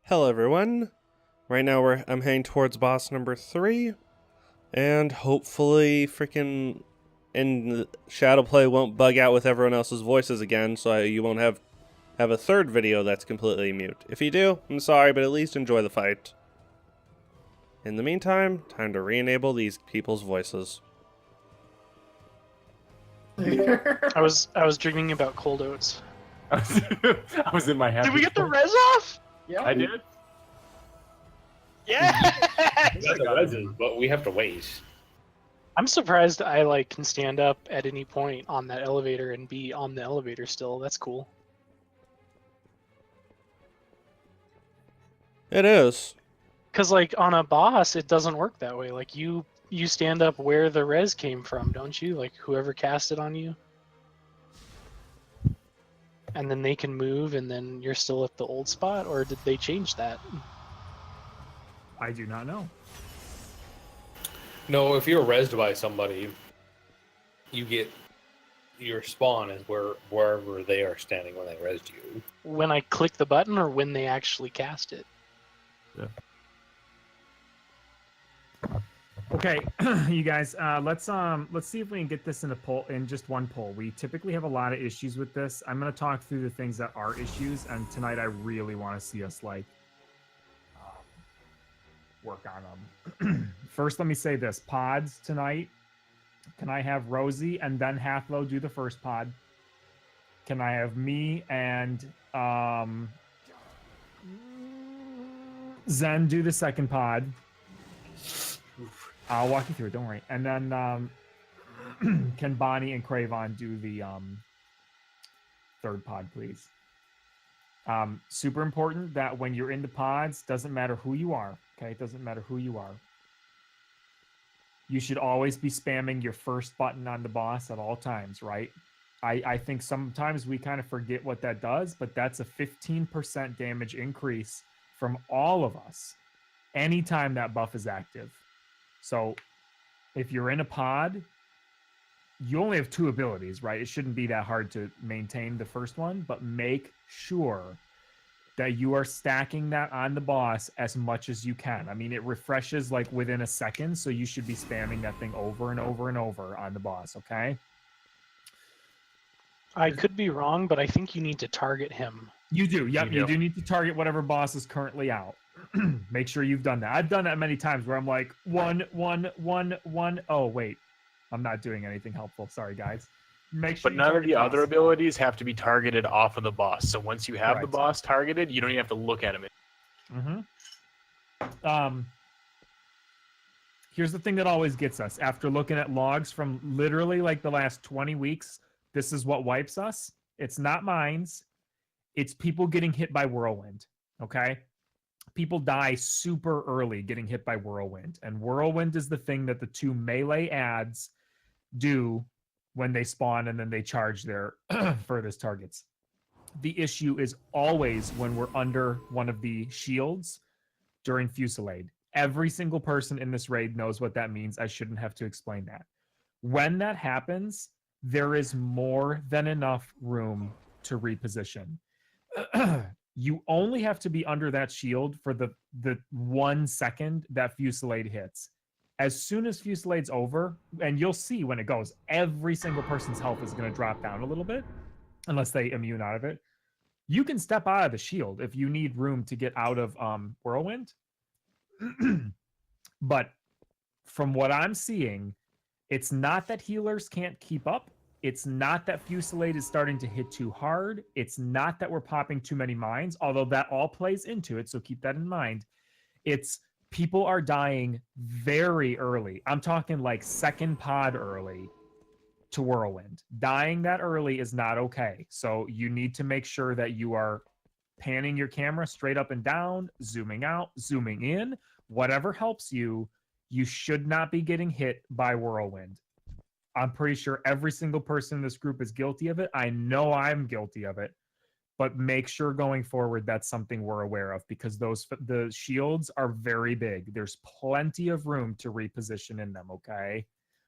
Hello everyone. Right now I'm heading towards boss number 3, and hopefully freaking Shadowplay won't bug out with everyone else's voices again, so you won't have a third video that's completely mute. If you do, I'm sorry, but at least enjoy the fight. In the meantime, time to re-enable these people's voices. I was dreaming about cold oats. I was in my happy. Did we get the res off? Yeah, I did. Yeah. We got the resin, but we have to wait. I'm surprised I can stand up at any point on that elevator and be on the elevator still. That's cool. It is. Cause on a boss, it doesn't work that way. You stand up where the res came from, don't you? Like whoever cast it on you. And then they can move, and then you're still at the old spot, or did they change that? I do not know. No, if you're rezzed by somebody, you get your spawn is wherever they are standing when they rezzed you. When I click the button, or when they actually cast it? Yeah. Okay, you guys, let's see if we can get this in just one poll. We typically have a lot of issues with this. I'm going to talk through the things that are issues, and tonight I really want to see us work on them. First, let me say this: pods tonight. Can I have Rosie and then Hathlow do the first pod? Can I have me and Zen do the second pod? I'll walk you through it, don't worry. And then can Bonnie and Cravon do the third pod, please? Super important that when you're in the pods, doesn't matter who you are, okay? It doesn't matter who you are. You should always be spamming your first button on the boss at all times, right? I think sometimes we kind of forget what that does, but that's a 15% damage increase from all of us anytime that buff is active. So if you're in a pod, you only have 2 abilities, right? It shouldn't be that hard to maintain the first one, but make sure that you are stacking that on the boss as much as you can. I mean, it refreshes within a second, so you should be spamming that thing over and over and over on the boss, okay? I could be wrong, but I think you need to target him. You do, yep. You do need to target whatever boss is currently out. Make sure you've done that. I've done that many times where I'm like, 1, 1, 1, 1. Oh, wait. I'm not doing anything helpful. Sorry, guys. Make sure but none of the other abilities have to be targeted off of the boss. So once you have the boss targeted, you don't even have to look at him. Here's the thing that always gets us. After looking at logs from literally the last 20 weeks, this is what wipes us. It's not mines. It's people getting hit by Whirlwind, okay? People die super early getting hit by Whirlwind. And Whirlwind is the thing that the 2 melee ads do when they spawn and then they charge their furthest targets. The issue is always when we're under one of the shields during Fusillade. Every single person in this raid knows what that means. I shouldn't have to explain that. When that happens, there is more than enough room to reposition. You only have to be under that shield for the 1 second that Fusillade hits. As soon as Fusillade's over, and you'll see when it goes, every single person's health is going to drop down a little bit, unless they immune out of it. You can step out of the shield if you need room to get out of Whirlwind. But from what I'm seeing, it's not that healers can't keep up. It's not that Fusillade is starting to hit too hard. It's not that we're popping too many mines, although that all plays into it, so keep that in mind. It's people are dying very early. I'm talking second pod early to Whirlwind. Dying that early is not okay. So you need to make sure that you are panning your camera straight up and down, zooming out, zooming in, whatever helps you. You should not be getting hit by Whirlwind. I'm pretty sure every single person in this group is guilty of it. I know I'm guilty of it, but make sure going forward that's something we're aware of, because the shields are very big. There's plenty of room to reposition in them, okay?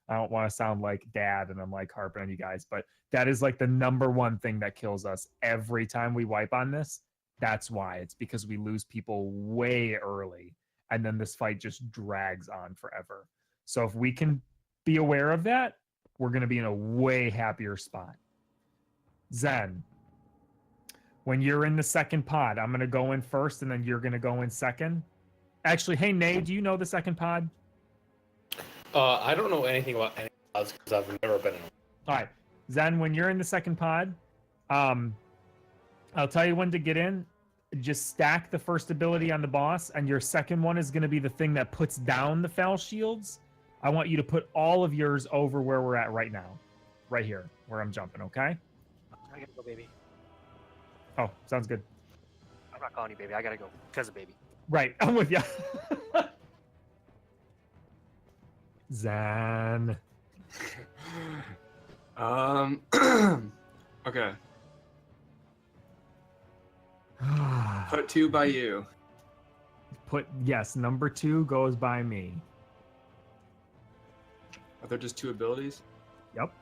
I don't want to sound like dad and I'm harping on you guys, but that is the number one thing that kills us every time we wipe on this. That's why. It's because we lose people way early, and then this fight just drags on forever. So if we can be aware of that, we're going to be in a way happier spot. Zen, when you're in the second pod, I'm going to go in first, and then you're going to go in second. Actually, hey, Nate, do you know the second pod? I don't know anything about any pods because I've never been in one. All right. Zen, when you're in the second pod, I'll tell you when to get in. Just stack the first ability on the boss, and your second one is going to be the thing that puts down the foul shields. I want you to put all of yours over where we're at right now. Right here, where I'm jumping, okay? I gotta go, baby. Oh, sounds good. I'm not calling you baby. I gotta go because of baby. Right, I'm with you. Zan. Okay. Put 2 by you. Yes, number 2 goes by me. Are there just 2 abilities? Yep.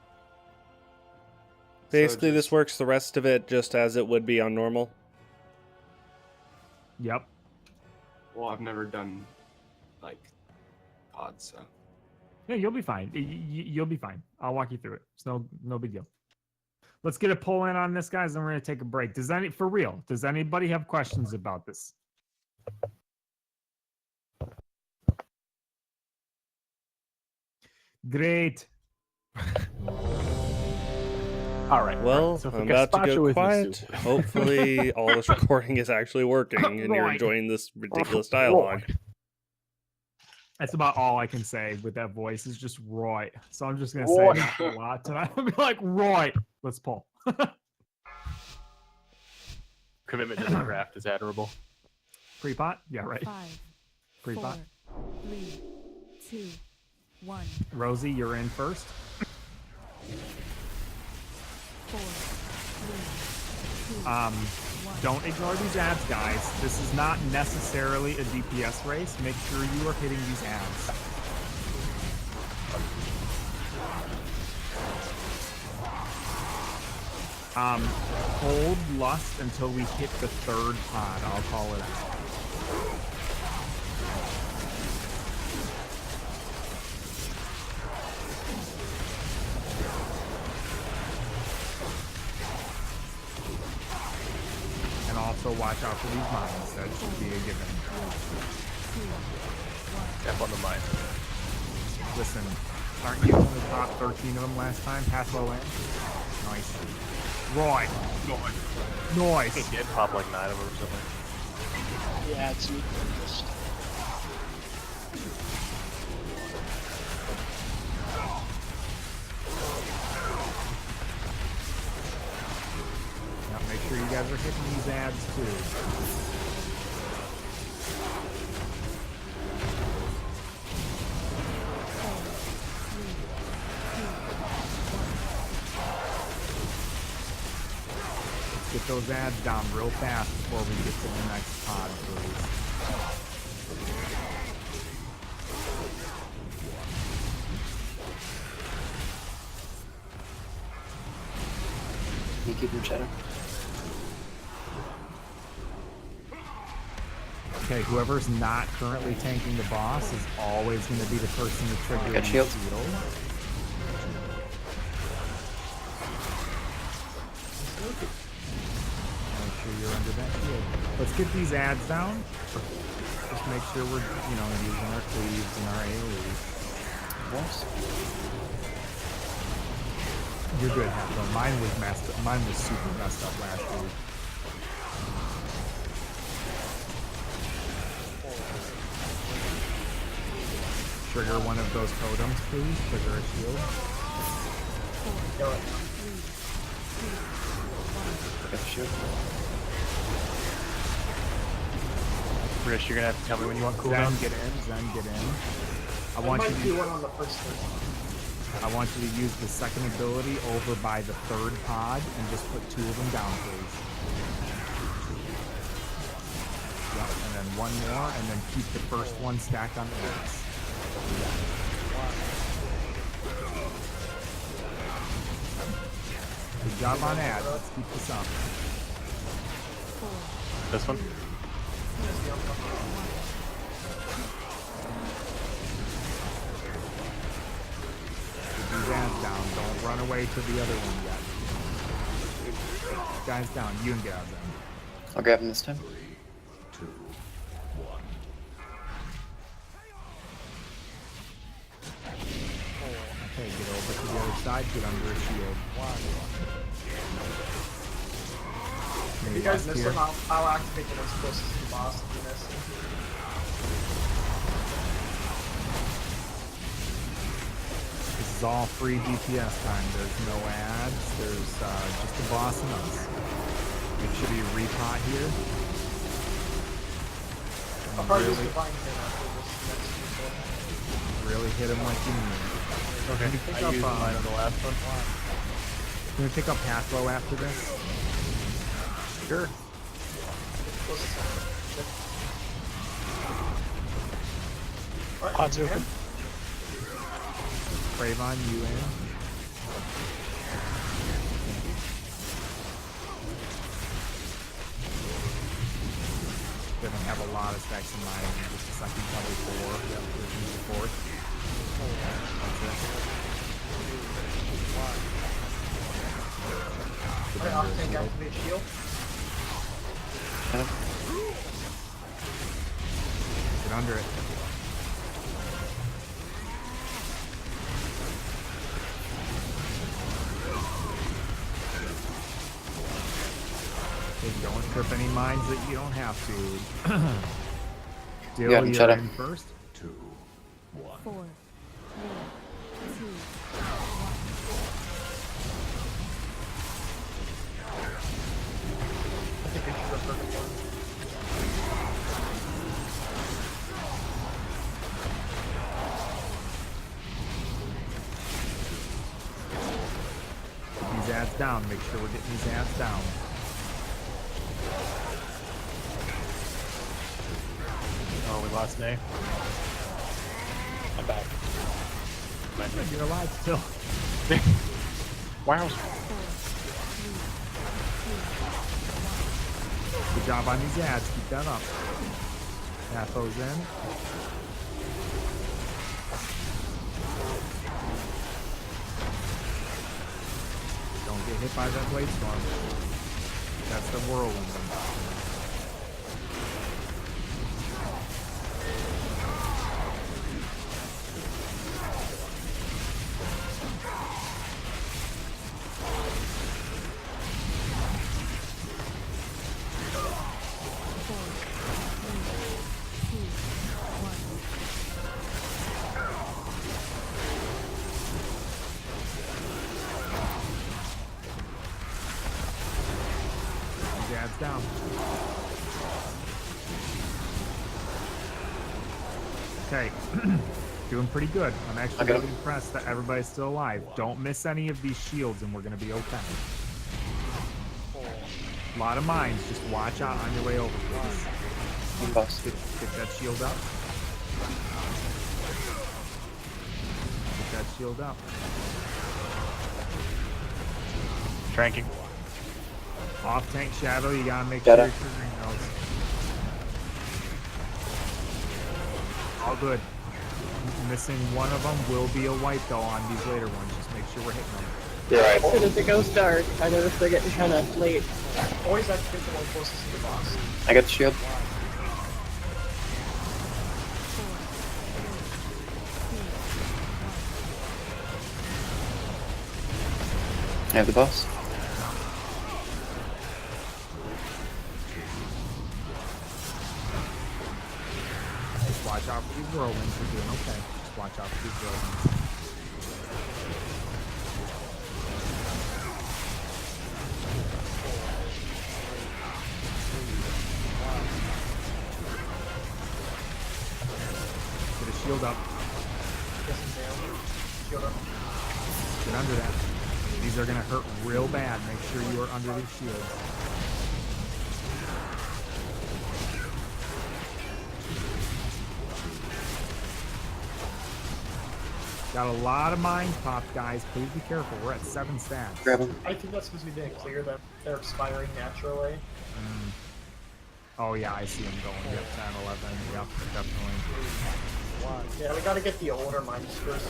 Basically, So this works the rest of it just as it would be on normal. Yep. Well, I've never done like pods, so Yeah, you'll be fine. You'll be fine. I'll walk you through it. It's no big deal. Let's get a pull in on this, guys, and we're gonna take a break. Does anybody have questions about this? Great. All right. Well, so if I'm the about to gazpacho go is the quiet. soup. Hopefully, all this recording is actually working, and you're Right. enjoying this ridiculous dialogue. That's about all I can say with that voice is just Roy. So I'm just gonna Roy. say that a lot tonight. I'll be like, Roy, let's pull. Commitment to the craft is admirable. Pre-pot? Yeah, right. 5, Pre-pot. 4, 3, 2, 1. Rosie, you're in first. 4, 3, 2, 1. Don't ignore these ads, guys. This is not necessarily a DPS race. Make sure you are hitting these ads. Hold lust until we hit the third pod. I'll call it out. And also watch out for these mines. That should be a given. Step on the mine. Listen, aren't you in the top 13 of them last time? Half low end? Nice. Roy. Nice. He did pop like 9 of them or something. Yeah, it's just Now make sure you guys are hitting these ads too. Let's get those ads down real fast before we get to the next pod, please. You keep him cheddar. Okay, whoever's not currently tanking the boss is always going to be the person to trigger Got the shield. shield. Make sure you're under that shield. Let's get these ads down. Just make sure we're, using our cleaves and our AoEs. Yes. You're good, Halflo. Mine was messed up. Mine was super messed up last week. Trigger one of those totems, please. Trigger a shield. Look at the shield. Rich, you're gonna have to tell me when you want Zen, cooldown. get in. Zen, get in. I want you to one on the first one. I want you to use the second ability over by the third pod and just put 2 of them down, please. Yep, and then one more, and then keep the first one stacked on the ads. Good job on ads. Let's keep this up. this one. Get these ads down. Don't run away to the other one yet. Guys down. You can get out of them. I'll grab him this time. Okay, get over to the other side. Get under a shield. If you guys miss them, I'll activate the ones closest to the boss if you miss them. This is all free DPS time. There's no ads. There's just the boss and us. Make sure you repot here. I'll probably use Really, Divine Thing after this next one. really hit him like you need. Okay. Pick I up, used mine on the last one. Can we pick up Pathlow after this? Sure. Odds open. Cravon, you in? Doesn't have a lot of stacks in mind. Just a second, probably 4. Yep, there's the 4th. Alright, I'll tank activate shield. Get under it. Okay, don't trip any mines that you don't have to. Dill, got him, you're shut up. in first. 4, 3, 2, 1. I think we should go perfect one. Get these ads down. Make sure we're getting these ads down. Oh, we lost Nay. I'm back. You're alive still. Wow. 4, 3, 2, Good job on these ads. Keep that up. Pathos in. Don't get hit by that blade storm. That's the whirlwind I'm talking about. These ads down. Okay. Doing pretty good. I'm actually Okay. really impressed that everybody's still alive. Don't miss any of these shields and we're going to be okay. A lot of mines. Just watch out on your way over, please. Boss. Get that shield up. Get that shield up. Tranking. Off tank shadow, you gotta make Shadow. sure you're triggering those. All good. Missing one of them will be a wipe though on these later ones. Just make sure we're hitting them. Yeah. As soon as it goes dark, I notice they're getting kind of late. Always activate the one closest to the boss. I got the shield. 4, 3, 2, 1. I have the boss. Just watch out for these whirlwinds. We're doing okay. Just watch out for these whirlwinds. Get a shield up. Get some down. Shield up. Get under that. These are gonna hurt real bad. Make sure you are under these shields. Got a lot of mines popped, guys. Please be careful. We're at 7 stats. Grab him. I think that's because we didn't clear them. They're expiring naturally. Oh yeah, I see them going. Yep, 10, 11. Yep, definitely. Yeah, we gotta get the older mines first.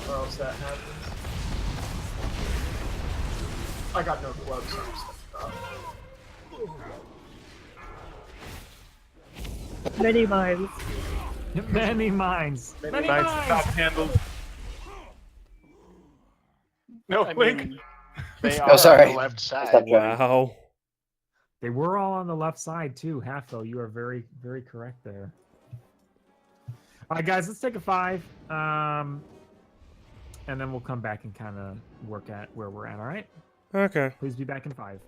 Or else that happens. I got no gloves, so I'm stuck up. Many mines. Many mines. Many mines. Top handled. No, Link. They are sorry. on the left side. Stop shouting. Wow. They were all on the left side too. Halfo, you are very, very correct there. All right, guys, let's take a 5. And then we'll come back and kind of work at where we're at. All right. Okay. Please be back in 5.